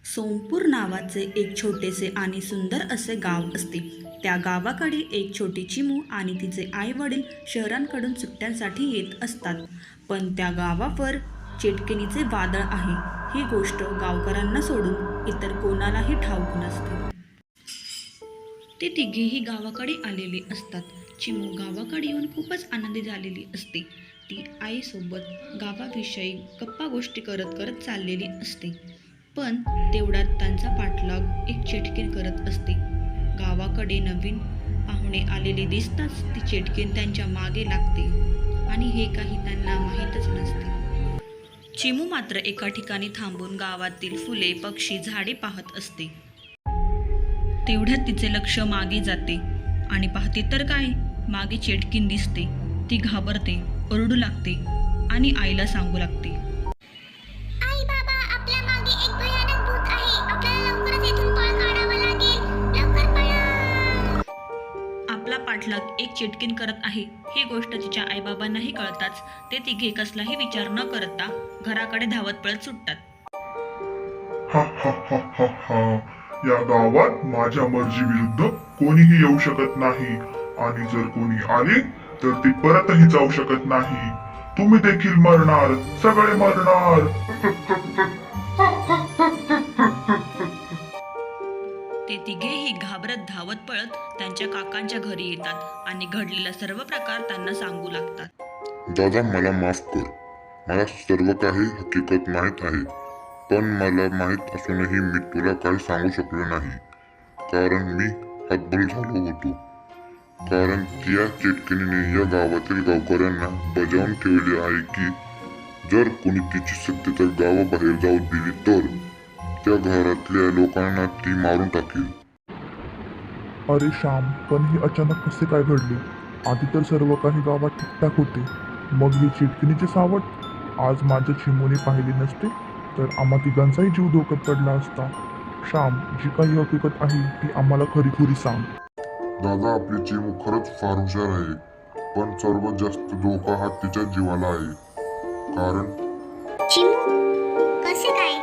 सोमपूर नावाचे एक छोटेसे आणि सुंदर असे गाव असते. त्या गावाकडे एक छोटी चिमू आणि तिचे आई वडील शहरांकडून सुट्ट्यांसाठी येत असतात. पण त्या गावावर चेटकिणीचे वादळ आहे ही गोष्ट गावकऱ्यांना सोडून इतर कोणालाही ठाऊक नसते. ते तिघेही गावाकडे आलेले असतात. चिमू गावाकडे येऊन खूपच आनंदी झालेली असते. ती आईसोबत गावाविषयी गप्पा गोष्टी करत करत चाललेली असते. पण तेवढ्यात त्यांचा पाठलाग एक चेटकीण करत असते. गावाकडे नवीन पाहुणे आलेले दिसताच ती चेटकीण त्यांच्या मागे लागते आणि हे काही त्यांना माहीतच नसते. चिमू मात्र एका ठिकाणी थांबून गावातील फुले, पक्षी, झाडे पाहत असते. तेवढ्यात तिचे लक्ष मागे जाते आणि पाहते तर काय, मागे चेटकीण दिसते. ती घाबरते, ओरडू लागते आणि आईला सांगू लागते, आई बाबा, आपल्या मागे एक भयानक भूत आहे. आपल्याला लवकरच इथून पळ काढावा लागेल. लवकर पळा. आपला पाठलाग एक चेटकीण करत आहे ही गोष्ट तिच्या आईबाबांनाही कळताच ते तिघे कसलाही विचार न करता घराकडे धावत पळत सुटतात. हा हा हा हा हा, या गावात माझ्या मर्जी विरुद्ध कोणीही येऊ शकत नाही आणि जर कोणी आले तर ते परतही जाऊ शकत नाही. तुम्ही देखील मरणार, सगळे मरणार. ते तिघेही घाबरत धावत पळत त्यांच्या काकांच्या घरी येतात आणि घडलेला सर्व प्रकार त्यांना सांगू लागतात. दादा, मला माफ कर. मला सर्व काही हकीकत माहीत आहे, पण मला माहीत असूनही मी तुला काही सांगू शकलो नाही, कारण मी हतबल झालो होतो. कारण त्या चेटकिणीने या गावातील गावकऱ्यांना बजावून ठेवले आहे की जर कोणी तिची सत्य गावाबाहेर जाऊ दिली तर त्या घरातल्या लोकांना ती मारून टाकेल. अरे श्याम, पण हे अचानक कसे काय घडले? आधी तर सर्व काही गावात ठीकठाक होते, मग हे चिटकिणीचे सावट. आज माझ्या चिमूने पाहिले नसते तर आम्हा तिघांचाही जीव धोक्यात पडला असता. श्याम, जी काही हकीकत आहे ती आम्हाला खरी सांग. दादा, आपली चिमू खरंच फार हुशार आहे, पण सर्वात जास्त धोका हा तिच्या जीवाला आहे. कारण चिमू, कसे काय?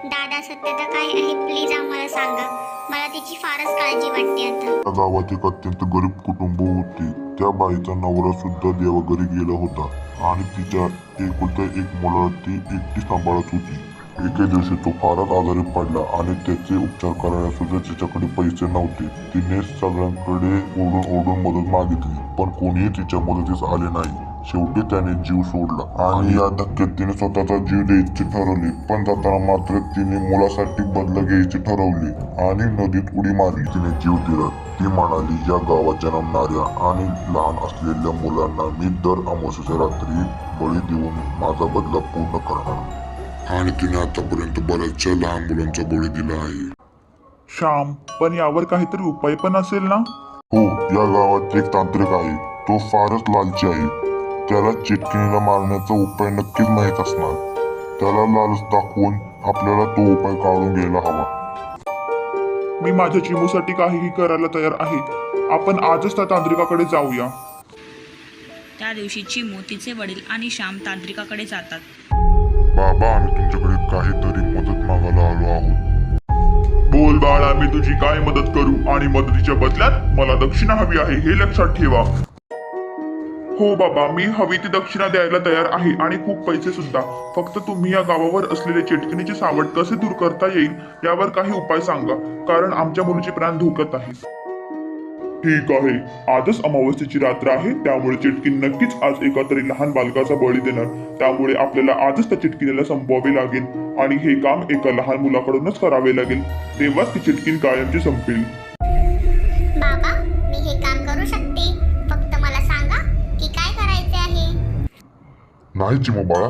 दादा, सत्य तर काय आहे प्लीज आम्हाला सांगा. मला तिची फारच काळजी वाटते आता. त्या गावात एक अत्यंत गरीब कुटुंब होते. त्या बाईचा नवरा सुद्धा देवाघरी गेला होता आणि तिच्या एकुलत्या एक मुलाला ती एकटी सांभाळत होती. एके दिवशी तो फारच आजारी पडला आणि त्याचे उपचार करायला सुद्धा तिच्याकडे पैसे नव्हते. तिने सगळ्यांकडे ओरडून मदत मागितली, पण कोणीही तिच्या मदतीस आले नाही. शेवटी त्याने जीव सोडला आणि या धक्क्यात तिने स्वतःचा जीव द्यायचे ठरवले. पण जाताना मात्र तिने मुलासाठी बदला घ्यायची ठरवली आणि नदीत उडी मारली. तिने जीव दिला. ती म्हणाली, या गावात जन्मणाऱ्या आणि लहान असलेल्या मुलांना मी दर अमावस्येच्या रात्री बळी देऊन माझा बदला पूर्ण करणार. आणि तिने आतापर्यंत बऱ्याचशा लहान मुलांचा बळी दिला आहे. श्याम, पण यावर काहीतरी उपाय पण असेल ना? हो, या गावात एक तांत्रिक आहे. तो फारच लालची आहे. त्याला चिटकिणीला मारण्याचा उपाय नक्कीच माहीत असणार. त्याला लालच दाखवून आपल्याला तो उपाय काढून घ्यायला हवा. मी माझ्या चिमूसाठी काहीही करायला तयार आहे. आपण आजच त्या तांत्रिकाकडे जाऊया. त्या दिवशी चिमू, तिचे वडील आणि श्याम तांत्रिकाकडे जातात. बाबा, आम्ही तुमच्याकडे काहीतरी मदत मागायला आलो आहोत. बोल बाळा, मी तुझी काय मदत करू आणि मदतीच्या बदल्यात मला दक्षिणा हवी आहे हे लक्षात ठेवा. हो बाबा, मी हवी ती दक्षिणा द्यायला तयार आहे आणि खूप पैसे सुद्धा. फक्त तुम्ही या गावावर असलेले चेटकिणीचे सावट कसे दूर करता येईल यावर काही उपाय सांगा, कारण आमच्या मुलीचे प्राण धोक्यात आहे. ठीक आहे, आजच अमावस्येची रात्र आहे, त्यामुळे चिटकीण नक्कीच आज एका तरी लहान बालकाचा बळी देणार. त्यामुळे आपल्याला आजच त्या चिटकिणीला संपवावे लागेल आणि हे काम एका लहान मुलाकडूनच करावे लागेल. तेव्हाच ती चिटकीण कायमची संपेल. बाबा, मी हे काम करू शकते. फक्त मला सांगा की काय करायचे आहे. नाही चिमू बाळा,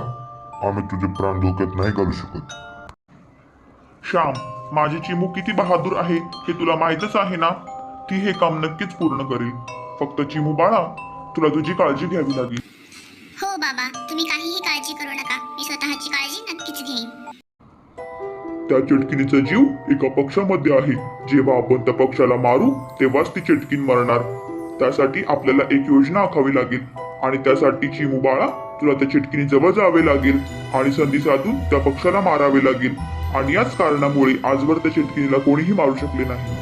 आम्ही तुझे प्राण धोक्यात नाही घालू शकत. श्याम, माझी चिमू किती बहादूर आहे हे तुला माहीतच आहे ना. ती हे काम नक्कीच पूर्ण करेल. फक्त चिमू बाळा, तुला तुझी काळजी घ्यावी लागेल. हो बाबा, तुम्ही काहीही काळजी करू नका. मी स्वतःची काळजी नक्कीच घेईन. त्या चिटकिनीचा जीव एका पक्षामध्ये आहे. जेव्हा आपण त्या पक्षाला मारू तेव्हाच ती चिटकीन मरणार. त्यासाठी आपल्याला एक योजना आखावी लागेल आणि त्यासाठी चिमू बाळा, तुला त्या चिटकिनी जवळ जावे लागेल आणि संधी साधून त्या पक्षाला मारावे लागेल. आणि याच कारणामुळे आजवर त्या चेटकिनीला कोणीही मारू शकले नाही.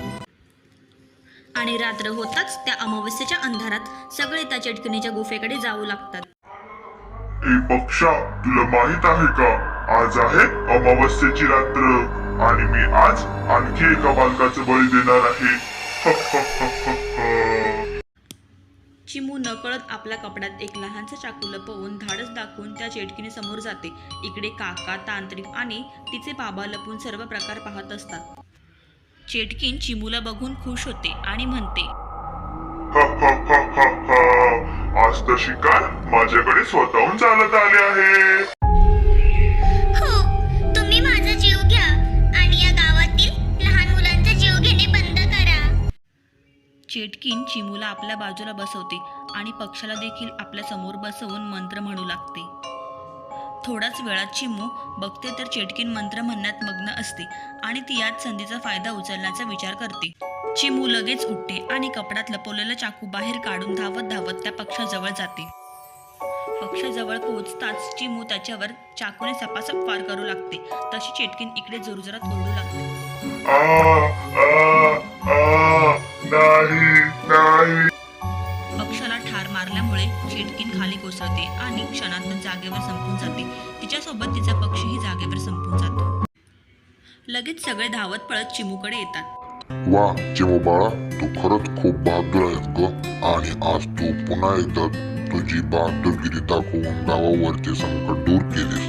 आणि रात्र होताच त्या अमावस्येच्या अंधारात सगळे त्या चेटकिनीच्या गुफेकडे जाऊ लागतात. ए पक्षा, तुला माहित आहे का, आज आहे अमावस्येची रात्र आणि मी आज आणखी एका बालकाचं बळी देणार आहे. चिमू नकळत आपल्या कपड्यात एक लहानसा चाकू लपवून धाडस दाखवून त्या चेटकिनी समोर जाते. इकडे काका, तांत्रिक आणि तिचे बाबा लपून सर्व प्रकार पाहत असतात. चेटकीन चिमूला बघून खुश होते आणि म्हणते, आज तर शिकार माझ्याकडे स्वतःहून चालत आले आहे. हो, तुम्ही माझा जीव घ्या आणि या गावातील लहान मुलांचा जीव घेणे बंद करा. चेटकीन चिमूला आपल्या बाजूला बसवते आणि पक्षाला देखील आपल्या समोर बसवून मंत्र म्हणू लागते. थोड्याच वेळात चिमू बघते तर चेटकीन मंत्र म्हणण्यात मग्न असते आणि ती याच संधीचा फायदा उचलण्याचा विचार करते. चिमू लगेच उठते आणि कपड्यात लपवलेला चाकू बाहेर काढून धावत धावत त्या पक्षाजवळ जाते. पक्षाजवळ पोहोचताच चिमू त्याच्यावर चाकूने सपासप फार करू लागते. तशी चेटकीन इकडे जोरजोरात ओरडू लागते. नाही. पक्षाला ठार मारल्यामुळे चेटकीन खाली कोसळते आणि क्षणातच जागेवर संपून जाते. तिच्यासोबत तिचा पक्षीही जागेवर संपून जातो. लगेच सगळे धावत पळत चिमूकडे येतात. वा चिमू बाळा, तू खरंच खूप बहादूर आहेस ग. आणि आज तू पुन्हा एकदा तुझी बहादुरगिरी दाखवून गावावरचे संकट दूर केलेस.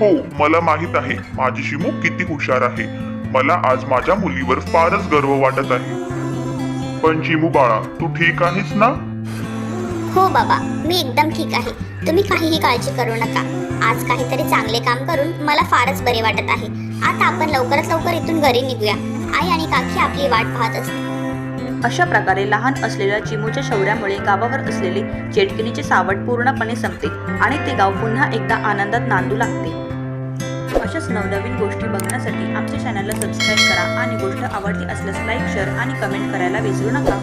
हो, मला माहित आहे माझी चिमू किती हुशार आहे. मला आज माझ्या मुलीवर फारच गर्व वाटत आहे. पण चिमू बाळा, तू ठीक आहेस ना? हो बाबा, मी एकदम ठीक आहे. तुम्ही काहीही काळजी करू नका. आज काहीतरी चांगले काम करून मला फारच बरे वाटत आहे. आता आपण लवकरात लवकर इथून घरी निघूया. आई आणि काकी आपली वाट पाहत असते. अशा प्रकारे लहान असलेल्या चिमूच्या शौर्यामुळे गावावर असलेले चेटकिनीचे सावट पूर्णपणे संपते आणि ते गाव पुन्हा एकदा आनंदात नांदू लागते. अशाच नवनवीन गोष्टी बघण्यासाठी आमच्या चॅनलला सबस्क्राईब करा आणि गोष्ट आवडली असल्यास लाईक, शेअर आणि कमेंट करायला विसरू नका.